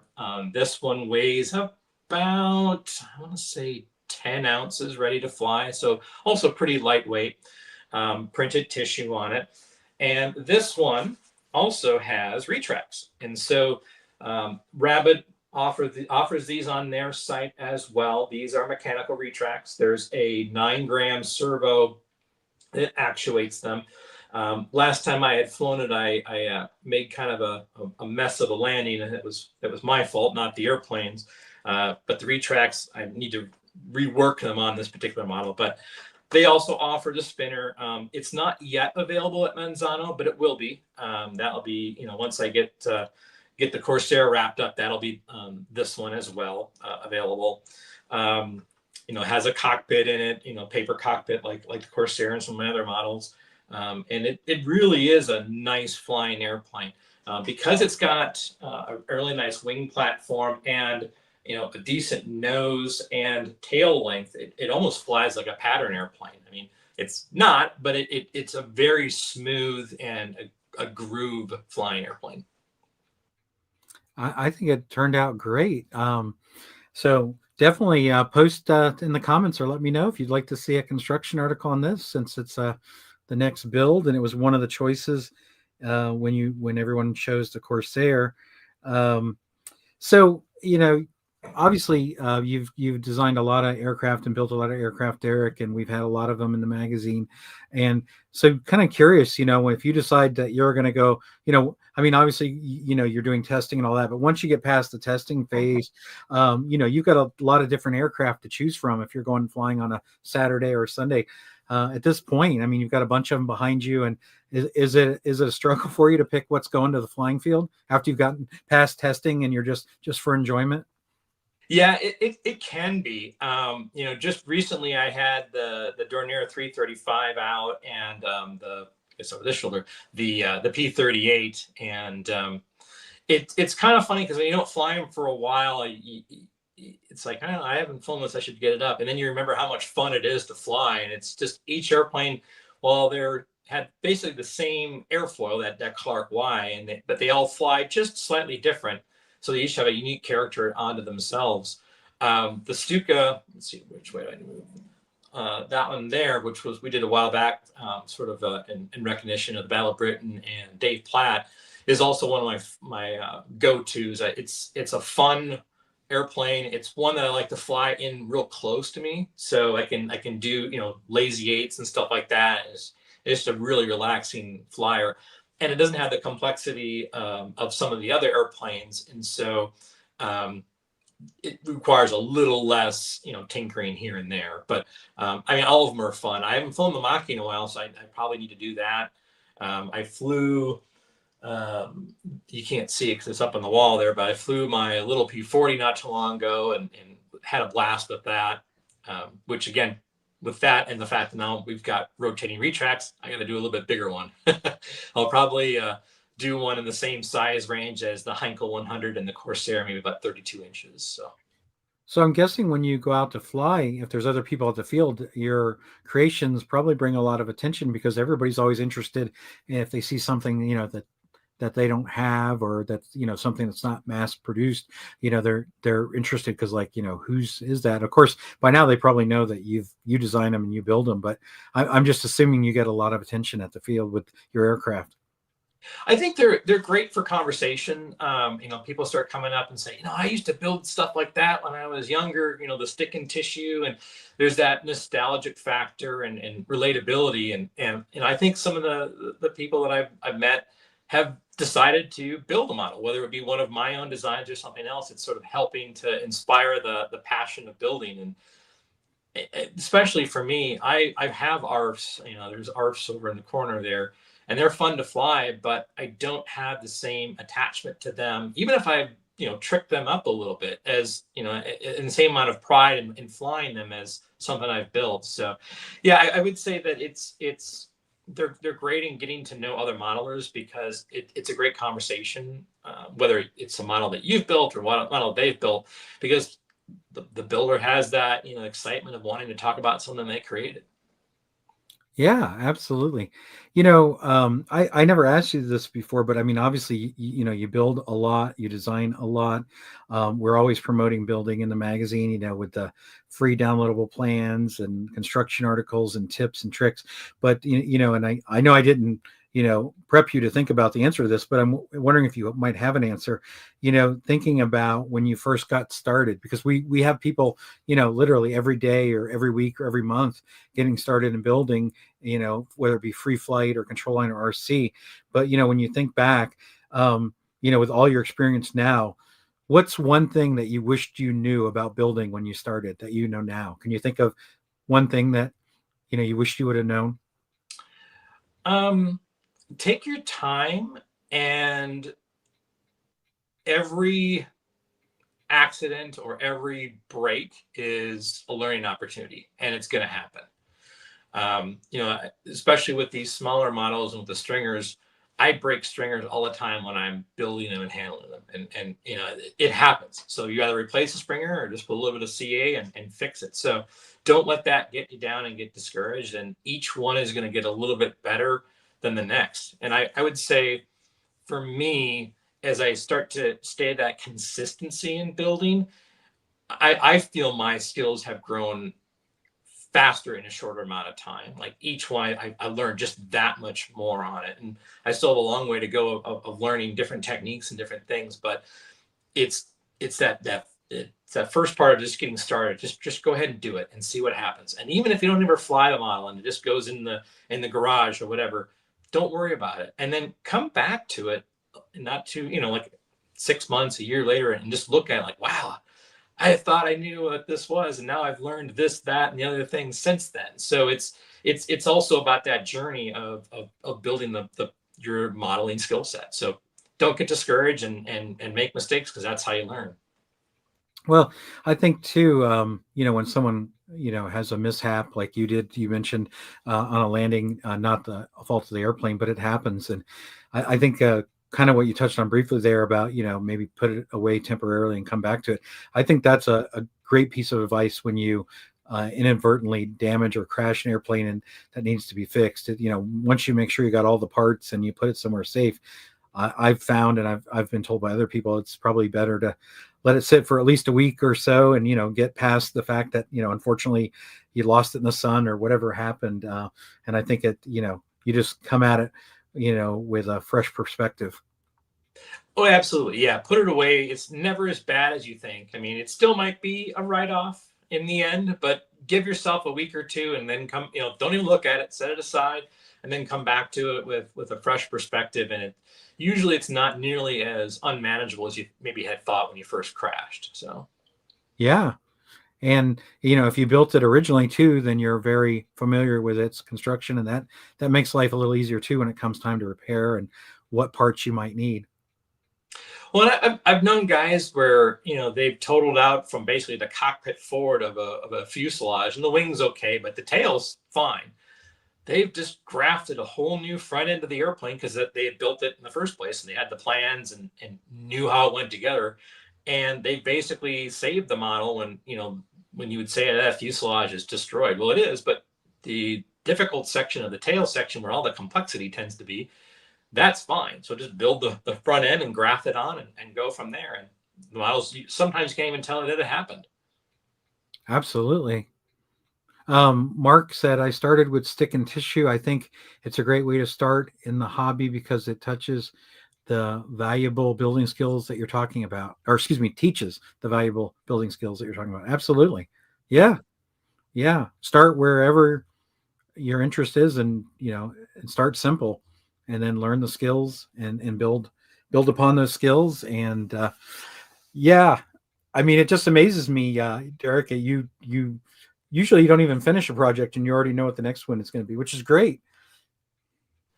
[SPEAKER 2] This one weighs about, I want to say 10 ounces ready to fly. So also pretty lightweight, printed tissue on it. And this one also has retracts. And so Rabbit offers these on their site as well. These are mechanical retracts. There's a 9-gram servo that actuates them. Last time I had flown it, I made kind of a mess of a landing, and it was my fault, not the airplane's. But the retracts, I need to rework them on this particular model. But they also offer the spinner. It's not yet available at Manzano, but it will be. That'll be, once I get the Corsair wrapped up, that'll be this one as well available. Has a cockpit in it, paper cockpit like the Corsair and some of my other models. And it really is a nice flying airplane because it's got a really nice wing platform and a decent nose and tail length. It almost flies like a pattern airplane. I mean, it's not, but it's a very smooth and a groove flying airplane.
[SPEAKER 1] I think it turned out great. So definitely post in the comments or let me know if you'd like to see a construction article on this, since it's the next build and it was one of the choices when everyone chose the Corsair. So Obviously, you've designed a lot of aircraft and built a lot of aircraft, Derek, and we've had a lot of them in the magazine. And so, kind of curious, if you decide that you're going to go, I mean, obviously, you're doing testing and all that, but once you get past the testing phase, you've got a lot of different aircraft to choose from if you're going flying on a Saturday or Sunday. At this point, I mean, you've got a bunch of them behind you, and is it a struggle for you to pick what's going to the flying field after you've gotten past testing and you're just for enjoyment?
[SPEAKER 2] Yeah, it can be. Just recently I had the Dornier 335 out, and it's over this shoulder, the P38, and it's kind of funny because when you don't fly them for a while, it's like, I haven't flown this, I should get it up, and then you remember how much fun it is to fly, and it's just each airplane, while they're had basically the same airfoil, that Clark Y, but they all fly just slightly different. So they each have a unique character onto themselves. The Stuka, let's see which way I move. That one there, which was we did a while back, sort of in recognition of the Battle of Britain and Dave Platt, is also one of my go-tos. It's a fun airplane. It's one that I like to fly in real close to me, so I can do lazy eights and stuff like that. It's just a really relaxing flyer, and it doesn't have the complexity of some of the other airplanes, and so it requires a little less tinkering here and there. But I mean, all of them are fun. I haven't flown the Mach in a while, so I probably need to do that. I flew. You can't see it because it's up on the wall there, but I flew my little P40 not too long ago, and had a blast with that. Which again, with that and the fact that now we've got rotating retracts, I got to do a little bit bigger one. I'll probably do one in the same size range as the Heinkel 100 and the Corsair, maybe about 32 inches.
[SPEAKER 1] So I'm guessing when you go out to fly, if there's other people at the field, your creations probably bring a lot of attention because everybody's always interested if they see something, that they don't have, or that's, something that's not mass produced, they're interested because, like, whose is that? Of course, by now they probably know that you design them and you build them, but I'm just assuming you get a lot of attention at the field with your aircraft.
[SPEAKER 2] I think they're great for conversation. People start coming up and say, I used to build stuff like that when I was younger. The stick and tissue, and there's that nostalgic factor and relatability, and I think some of the people that I've met have decided to build a model, whether it be one of my own designs or something else. It's sort of helping to inspire the passion of building, and especially for me, I have ARFs. There's ARFs over in the corner there, and they're fun to fly, but I don't have the same attachment to them, even if I trick them up a little bit, as in the same amount of pride in flying them as something I've built. So yeah, I would say that they're great in getting to know other modelers, because it's a great conversation, whether it's a model that you've built or what model they've built, because the builder has that excitement of wanting to talk about something they created.
[SPEAKER 1] Yeah, absolutely. I never asked you this before, but I mean, obviously, you build a lot, you design a lot. We're always promoting building in the magazine, with the free downloadable plans and construction articles and tips and tricks. But and I know I didn't, prep you to think about the answer to this, but I'm wondering if you might have an answer. Thinking about when you first got started, because we have people, literally every day or every week or every month getting started in building, whether it be free flight or control line or RC. But, when you think back, with all your experience now, what's one thing that you wished you knew about building when you started that you know now? Can you think of one thing that, you wished you would have known?
[SPEAKER 2] Um, Take your time, and every accident or every break is a learning opportunity, and it's going to happen. Especially with these smaller models and with the stringers, I break stringers all the time when I'm building them and handling them. And it happens. So you either replace a springer or just put a little bit of CA and fix it. So don't let that get you down and get discouraged. And each one is going to get a little bit better than the next. And I would say, for me, as I start to stay that consistency in building, I feel my skills have grown faster in a shorter amount of time. Like each one, I learned just that much more on it, and I still have a long way to go of learning different techniques and different things. But it's that it's that first part of just getting started. Just go ahead and do it and see what happens. And even if you don't ever fly the model and it just goes in the garage or whatever, don't worry about it. And then come back to it, not to, like 6 months, a year later, and just look at it like, wow, I thought I knew what this was, and now I've learned this, that, and the other things since then. So it's also about that journey of building the your modeling skill set. So don't get discouraged and make mistakes, because that's how you learn.
[SPEAKER 1] Well, I think too, when someone, has a mishap like you did, you mentioned on a landing, not the fault of the airplane, but it happens. And I think kind of what you touched on briefly there about, maybe put it away temporarily and come back to it. I think that's a great piece of advice when you inadvertently damage or crash an airplane and that needs to be fixed. Once you make sure you got all the parts and you put it somewhere safe, I've found, and I've been told by other people, it's probably better to let it sit for at least a week or so, and get past the fact that unfortunately you lost it in the sun or whatever happened. And I think you just come at it with a fresh perspective.
[SPEAKER 2] Oh, absolutely. Yeah. Put it away. It's never as bad as you think. I mean, it still might be a write off in the end, but give yourself a week or two and then come, don't even look at it, set it aside, and then come back to it with a fresh perspective. And usually it's not nearly as unmanageable as you maybe had thought when you first crashed. So,
[SPEAKER 1] Yeah. And if you built it originally too, then you're very familiar with its construction, and that makes life a little easier too when it comes time to repair and what parts you might need.
[SPEAKER 2] well, I've known guys where they've totaled out from basically the cockpit forward of a fuselage, and the wing's okay, but the tail's fine. They've just grafted a whole new front end of the airplane because they had built it in the first place, and they had the plans and knew how it went together. And they basically saved the model when you would say that fuselage is destroyed. Well, it is, but the difficult section of the tail section where all the complexity tends to be, that's fine. So just build the front end and graft it on and go from there. And the models, sometimes you can't even tell that it happened.
[SPEAKER 1] Absolutely. Mark said, I started with stick and tissue. I think it's a great way to start in the hobby because it touches the valuable building skills that you're talking about, or excuse me, teaches the valuable building skills that you're talking about. Absolutely. Yeah. Yeah. Start wherever your interest is, and start simple, and then learn the skills and build upon those skills. And yeah, I mean, it just amazes me, Derek, you usually you don't even finish a project and you already know what the next one is going to be, which is great.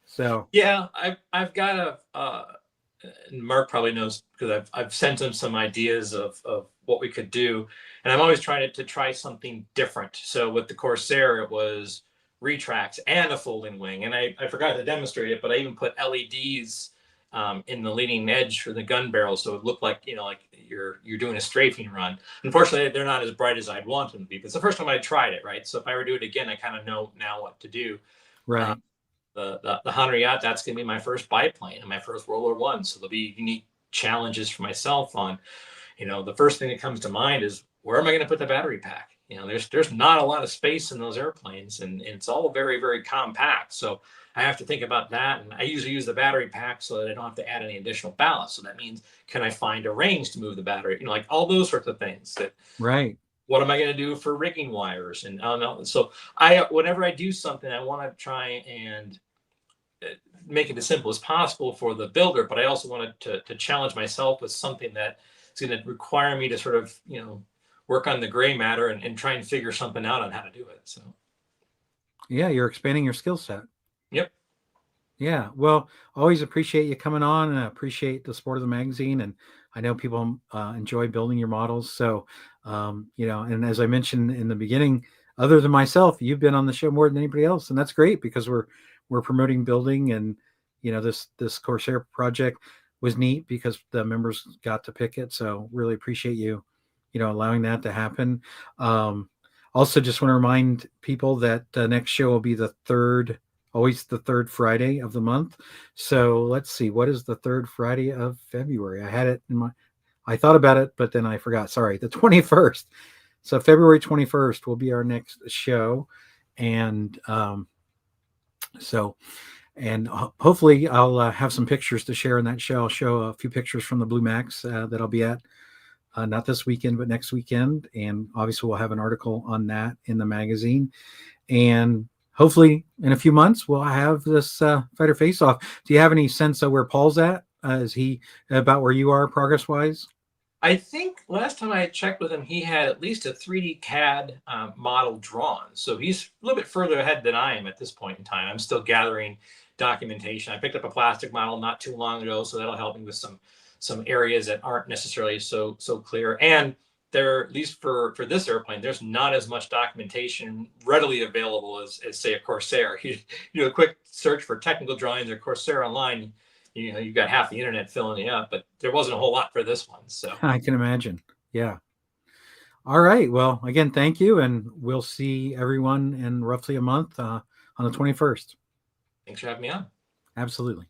[SPEAKER 1] So
[SPEAKER 2] Yeah, I've got and Mark probably knows because I've sent him some ideas of what we could do, and I'm always trying to try something different. So with the Corsair, it was retracts and a folding wing, and I forgot to demonstrate it, but I even put LEDs in the leading edge for the gun barrel, so it looked like like you're doing a strafing run. Unfortunately, they're not as bright as I'd want them to be. But it's the first time I tried it, right? So if I ever do it again, I kind of know now what to do. Uh,
[SPEAKER 1] right.
[SPEAKER 2] the Hunter yacht, that's going to be my first biplane and my first World War One. So there'll be unique challenges for myself on, the first thing that comes to mind is where am I going to put the battery pack? There's not a lot of space in those airplanes, and it's all very, very compact. So I have to think about that. And I usually use the battery pack so that I don't have to add any additional ballast. So that means, can I find a range to move the battery? Like all those sorts of things. That
[SPEAKER 1] Right.
[SPEAKER 2] what am I going to do for rigging wires? And so whenever I do something, I want to try and make it as simple as possible for the builder, but I also wanted to challenge myself with something that is going to require me to sort of, work on the gray matter and try and figure something out on how to do it. So,
[SPEAKER 1] Yeah, you're expanding your skill set.
[SPEAKER 2] yep.
[SPEAKER 1] Yeah. Well, always appreciate you coming on, and I appreciate the support of the magazine. And I know people enjoy building your models. So, and as I mentioned in the beginning, other than myself, you've been on the show more than anybody else. And that's great because we're promoting building. And, this Corsair project was neat because the members got to pick it. So really appreciate you, allowing that to happen. Um, Also, just want to remind people that the next show will be always the third Friday of the month. So let's see, what is the third Friday of February? I thought about it, but then I forgot. Sorry, the 21st. So February 21st will be our next show. And so, and hopefully I'll have some pictures to share in that show. I'll show a few pictures from the Blue Max that I'll be at. not this weekend, but next weekend. And obviously, we'll have an article on that in the magazine. And hopefully, in a few months, we'll have this fighter face-off. Do you have any sense of where Paul's at? Is he about where you are progress-wise?
[SPEAKER 2] I think last time I checked with him, he had at least a 3D CAD model drawn. So he's a little bit further ahead than I am at this point in time. I'm still gathering documentation. I picked up a plastic model not too long ago, so that'll help me with some areas that aren't necessarily so clear. And there, at least for this airplane, there's not as much documentation readily available as say a Corsair. You do a quick search for technical drawings or Corsair online, you've got half the internet filling you up, but there wasn't a whole lot for this one. So
[SPEAKER 1] I can imagine. Yeah. All right. Well, again, thank you. And we'll see everyone in roughly a month on the 21st.
[SPEAKER 2] thanks for having me on.
[SPEAKER 1] Absolutely.